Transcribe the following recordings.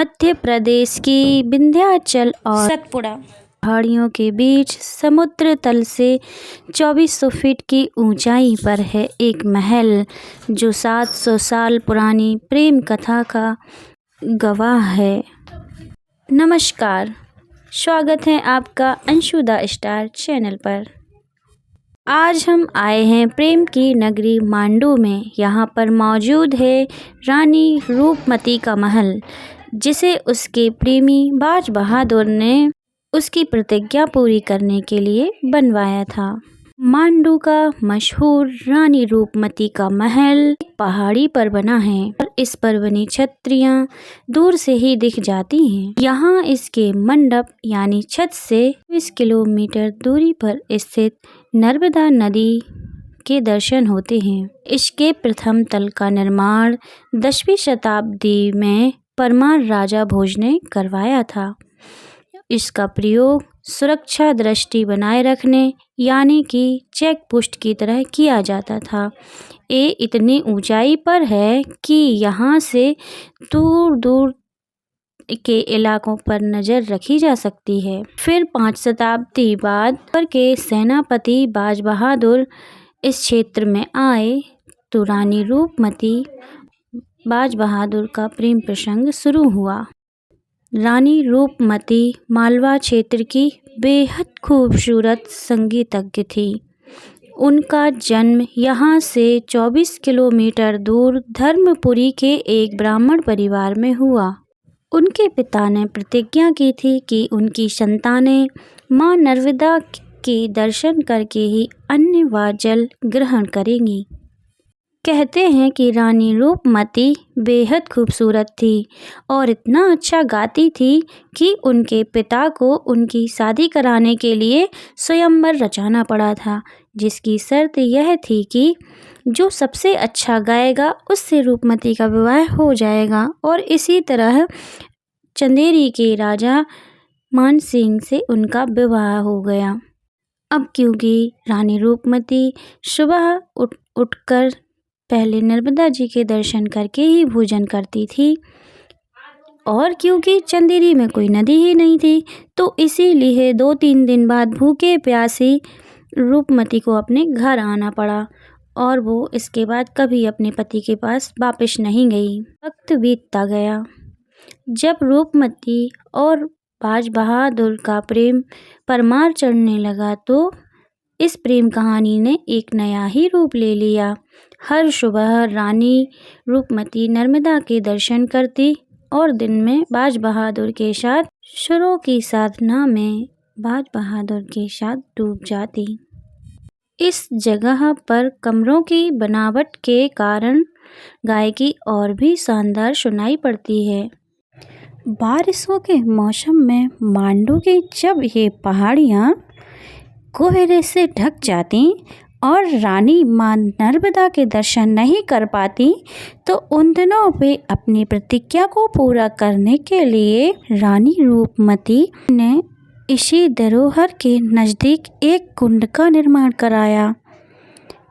मध्य प्रदेश की विंध्याचल और सतपुड़ा पहाड़ियों के बीच समुद्र तल से 2400 फीट की ऊंचाई पर है एक महल जो 700 साल पुरानी प्रेम कथा का गवाह है। नमस्कार, स्वागत है आपका अंशु द स्टार चैनल पर। आज हम आए हैं प्रेम की नगरी मांडू में। यहाँ पर मौजूद है रानी रूपमती का महल, जिसे उसके प्रेमी बाज बहादुर ने उसकी प्रतिज्ञा पूरी करने के लिए बनवाया था। मांडू का मशहूर रानी रूपमती का महल एक पहाड़ी पर बना है और इस पर बनी छतरियां दूर से ही दिख जाती हैं। यहाँ इसके मंडप यानी छत से 20 किलोमीटर दूरी पर स्थित नर्मदा नदी के दर्शन होते हैं। इसके प्रथम तल का निर्माण 10वीं शताब्दी में परमार राजा भोज ने करवाया था। इसका प्रयोग सुरक्षा दृष्टि बनाए रखने यानी कि चेक पोस्ट की तरह किया जाता था। ये इतनी ऊंचाई पर है कि यहाँ से दूर दूर के इलाकों पर नज़र रखी जा सकती है। फिर 5 शताब्दी बाद पर के सेनापति बाज बहादुर इस क्षेत्र में आए तो रानी रूपमती बाज बहादुर का प्रेम प्रसंग शुरू हुआ। रानी रूपमती मालवा क्षेत्र की बेहद खूबसूरत संगीतज्ञ थी। उनका जन्म यहाँ से 24 किलोमीटर दूर धर्मपुरी के एक ब्राह्मण परिवार में हुआ। उनके पिता ने प्रतिज्ञा की थी कि उनकी संतानें मां नर्मदा के दर्शन करके ही अन्न व जल ग्रहण करेंगी। कहते हैं कि रानी रूपमती बेहद खूबसूरत थी और इतना अच्छा गाती थी कि उनके पिता को उनकी शादी कराने के लिए स्वयंवर रचाना पड़ा था, जिसकी शर्त यह थी कि जो सबसे अच्छा गाएगा उससे रूपमती का विवाह हो जाएगा। और इसी तरह चंदेरी के राजा मान सिंह से उनका विवाह हो गया। अब क्योंकि रानी रूपमती सुबह उठकर पहले नर्मदा जी के दर्शन करके ही भोजन करती थी और क्योंकि चंदेरी में कोई नदी ही नहीं थी, तो इसीलिए 2-3 दिन बाद भूखे प्यासी रूपमती को अपने घर आना पड़ा और वो इसके बाद कभी अपने पति के पास वापस नहीं गई। वक्त बीतता गया। जब रूपमती और बाज बहादुर का प्रेम परमार चढ़ने लगा तो इस प्रेम कहानी ने एक नया ही रूप ले लिया। हर सुबह रानी रूपमती नर्मदा के दर्शन करती और दिन में बाज बहादुर के साथ सुरों की साधना में बाज बहादुर के साथ डूब जाती। इस जगह पर कमरों की बनावट के कारण गायकी और भी शानदार सुनाई पड़ती है। बारिशों के मौसम में मांडू की जब ये पहाड़ियाँ कोहरे से ढक जाती और रानी मां नर्मदा के दर्शन नहीं कर पाती, तो उन दिनों वे अपनी प्रतिज्ञा को पूरा करने के लिए रानी रूपमती ने इसी धरोहर के नज़दीक एक कुंड का निर्माण कराया।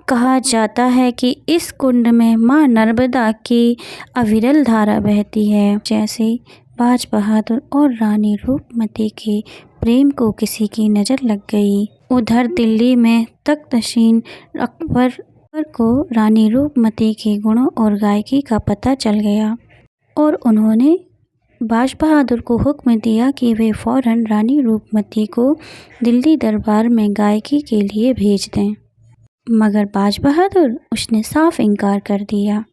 कहा जाता है कि इस कुंड में मां नर्मदा की अविरल धारा बहती है। जैसे बाज बहादुर और रानी रूपमती के प्रेम को किसी की नज़र लग गई। उधर दिल्ली में तख्तनशीन अकबर को रानी रूपमती के गुणों और गायकी का पता चल गया और उन्होंने बाज बहादुर को हुक्म दिया कि वे फौरन रानी रूपमती को दिल्ली दरबार में गायकी के लिए भेज दें, मगर बाज बहादुर उसने साफ इनकार कर दिया।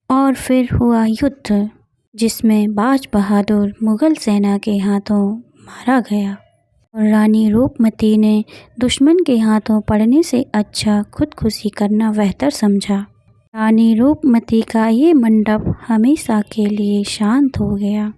और फिर हुआ युद्ध, जिसमें बाज बहादुर मुग़ल सेना के हाथों मारा गया और रानी रूपमती ने दुश्मन के हाथों पड़ने से अच्छा खुदकुशी करना बेहतर समझा। रानी रूपमती का ये मंडप हमेशा के लिए शांत हो गया।